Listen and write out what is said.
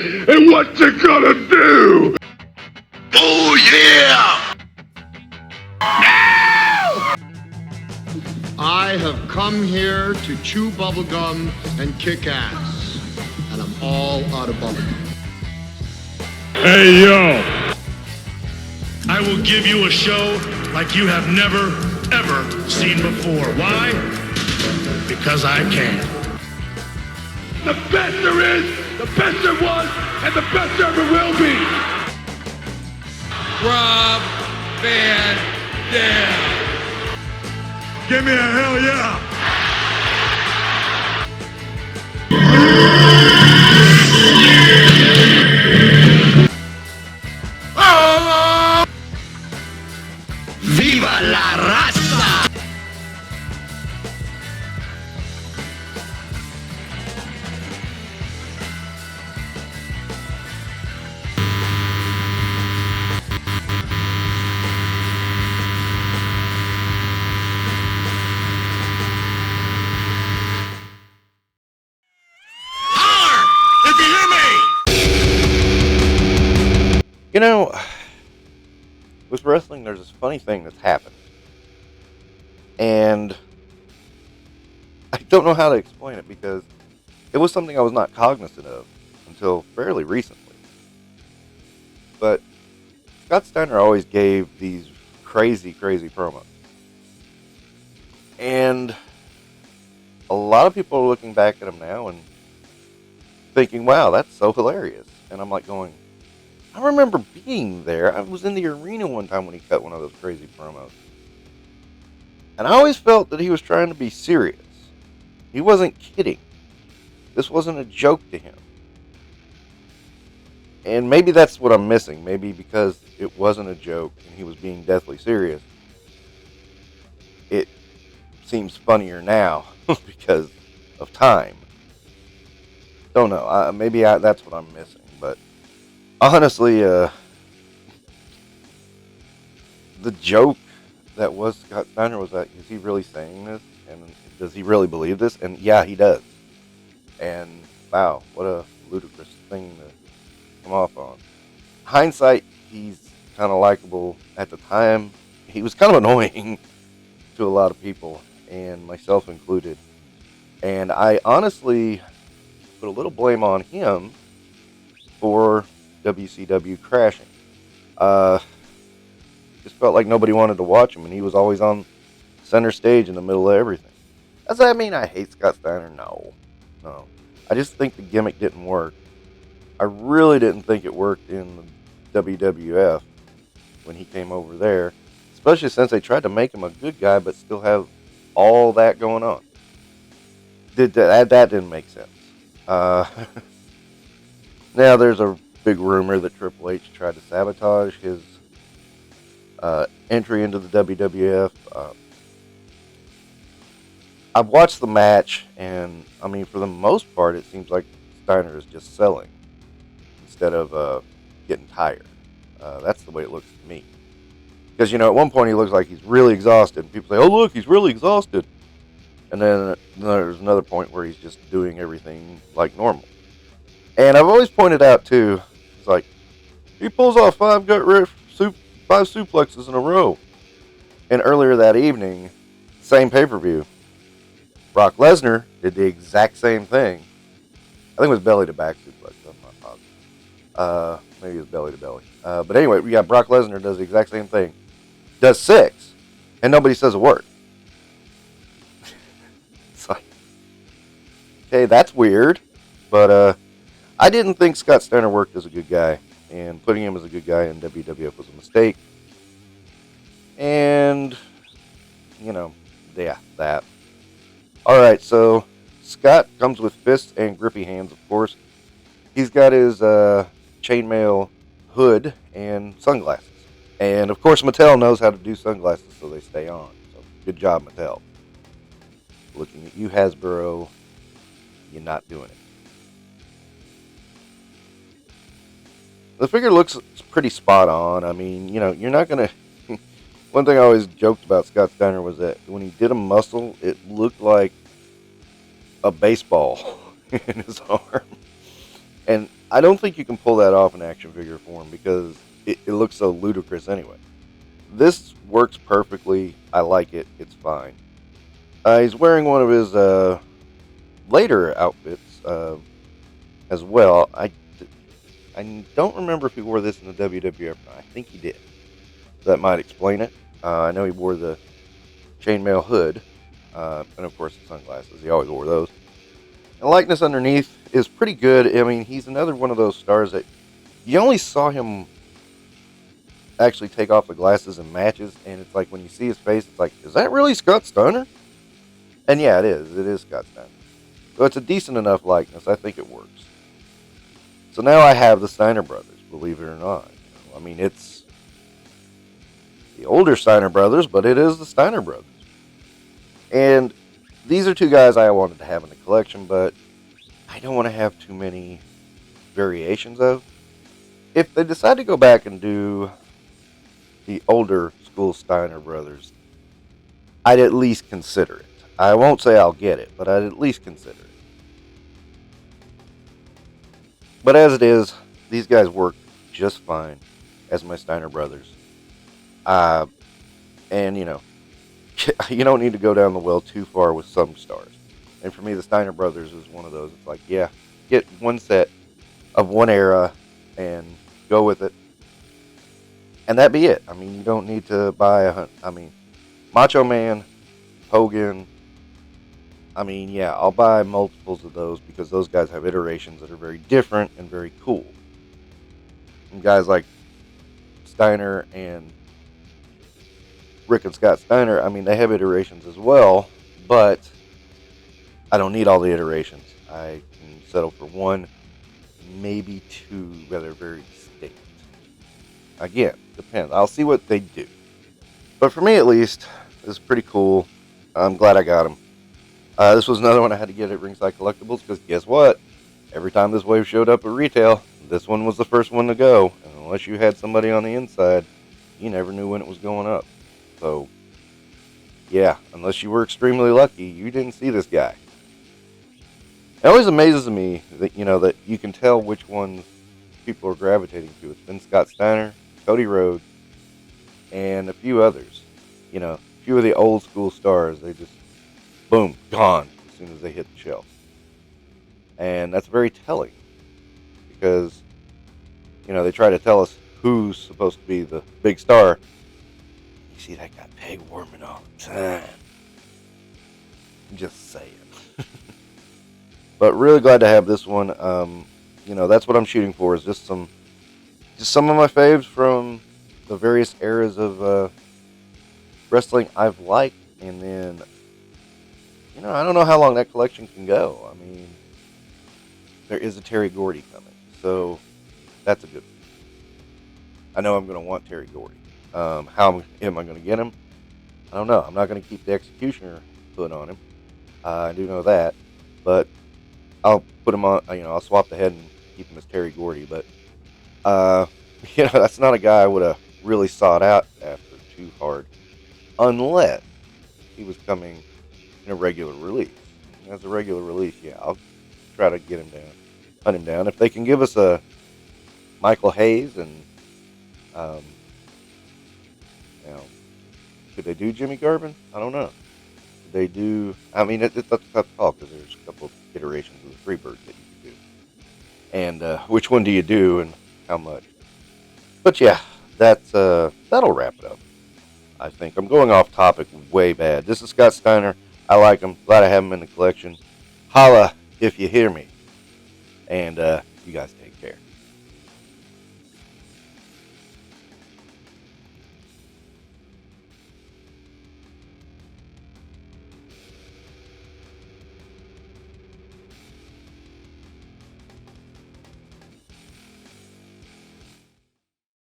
And what you gonna do? Oh yeah! I have come here to chew bubblegum and kick ass. And I'm all out of bubblegum. Hey yo! I will give you a show like you have never, ever seen before. Why? Because I can. The best there is, the best there was, and the best there ever will be! Rob Van Dam. Give me a hell yeah! ¡Viva la raza! You know, with wrestling, there's this funny thing that's happened. And I don't know how to explain it because it was something I was not cognizant of until fairly recently. But Scott Steiner always gave these crazy promos. And a lot of people are looking back at him now and thinking, wow, that's so hilarious. And I'm like going, I remember being there. I was in the arena one time when he cut one of those crazy promos. And I always felt that he was trying to be serious. He wasn't kidding. This wasn't a joke to him. And maybe that's what I'm missing. Maybe because it wasn't a joke and he was being deathly serious, it seems funnier now because of time. Don't know. Maybe that's what I'm missing. But honestly, the joke that was Scott Steiner was that, is he really saying this? And does he really believe this? And yeah, he does. And wow, what a ludicrous thing to come off on. Hindsight, he's kind of likable. At the time, he was kind of annoying to a lot of people, and myself included. And I honestly put a little blame on him for WCW crashing. Just felt like nobody wanted to watch him, and he was always on center stage in the middle of everything. Does that mean I hate Scott Steiner? No. I just think the gimmick didn't work. I really didn't think it worked in the WWF when he came over there, especially since they tried to make him a good guy but still have all that going on. That didn't make sense. Now there's a big rumor that Triple H tried to sabotage his entry into the WWF. I've watched the match, and I mean, for the most part, it seems like Steiner is just selling instead of getting tired. That's the way it looks to me. Because, at one point he looks like he's really exhausted, and people say, oh, look, he's really exhausted. And then there's another point where he's just doing everything like normal. And I've always pointed out, too, it's like, he pulls off five suplexes in a row. And earlier that evening, same pay-per-view, Brock Lesnar did the exact same thing. I think it was belly-to-back suplex. I'm not positive. Maybe it was belly-to-belly. But anyway, we got Brock Lesnar does the exact same thing. Does 6. And nobody says a word. It's like, okay, that's weird. But I didn't think Scott Steiner worked as a good guy. And putting him as a good guy in WWF was a mistake. And, that. Alright, so Scott comes with fists and grippy hands, of course. He's got his chainmail hood and sunglasses. And, of course, Mattel knows how to do sunglasses so they stay on. So, good job, Mattel. Looking at you, Hasbro, you're not doing it. The figure looks pretty spot on. I mean, you're not going to... One thing I always joked about Scott Steiner was that when he did a muscle, it looked like a baseball in his arm. And I don't think you can pull that off in action figure form because it looks so ludicrous anyway. This works perfectly. I like it. It's fine. He's wearing one of his later outfits as well. I don't remember if he wore this in the WWF. I think he did. That might explain it. I know he wore the chainmail hood, and of course the sunglasses. He always wore those. The likeness underneath is pretty good. I mean, he's another one of those stars that you only saw him actually take off the glasses in matches, and it's like when you see his face, it's like, is that really Scott Steiner? And yeah, it is. It is Scott Steiner. So it's a decent enough likeness. I think it works. So now I have the Steiner brothers, believe it or not. I mean, it's the older Steiner brothers, but it is the Steiner brothers. And these are two guys I wanted to have in the collection, but I don't want to have too many variations of. If they decide to go back and do the older school Steiner brothers, I'd at least consider it. I won't say I'll get it, but I'd at least consider it. But as it is, these guys work just fine as my Steiner brothers. And, you know, you don't need to go down the well too far with some stars. And for me, the Steiner brothers is one of those. It's like, yeah, get one set of one era and go with it. And that be it. I mean, you don't need to buy Macho Man, Hogan. I mean, yeah, I'll buy multiples of those because those guys have iterations that are very different and very cool. And guys like Steiner and Rick and Scott Steiner, I mean, they have iterations as well, but I don't need all the iterations. I can settle for one, maybe two, that are very distinct. Again, depends. I'll see what they do. But for me, at least, this is pretty cool. I'm glad I got them. This was another one I had to get at Ringside Collectibles because guess what? Every time this wave showed up at retail, this one was the first one to go. And unless you had somebody on the inside, you never knew when it was going up. So, yeah, unless you were extremely lucky, you didn't see this guy. It always amazes me that, you know, that you can tell which ones people are gravitating to. It's been Scott Steiner, Cody Rhodes, and a few others. You know, a few of the old school stars, they just, boom, gone as soon as they hit the shelf. And that's very telling because, you know, they try to tell us who's supposed to be the big star. You see that guy peg warming all the time. Just saying. But really glad to have this one. You know, that's what I'm shooting for, is just some of my faves from the various eras of wrestling I've liked. And then, you know, I don't know how long that collection can go. I mean, there is a Terry Gordy coming, so that's a good one. I know I'm going to want Terry Gordy. How am I going to get him? I don't know. I'm not going to keep the Executioner foot on him. I do know that, but I'll put him on. You know, I'll swap the head and keep him as Terry Gordy. But you know, that's not a guy I would have really sought out after too hard, unless he was coming in a regular release. As a regular release, yeah, I'll try to get him down, hunt him down. If they can give us a Michael Hayes and you know, could they do Jimmy Garvin? I don't know. Could they do? I mean, it's a tough call because there's a couple of iterations of the Freebird that you can do, and which one do you do and how much? But yeah, that's that'll wrap it up. I think I'm going off topic way bad. This is Scott Steiner. I like him. Glad I have him in the collection. Holla if you hear me. And you guys take care.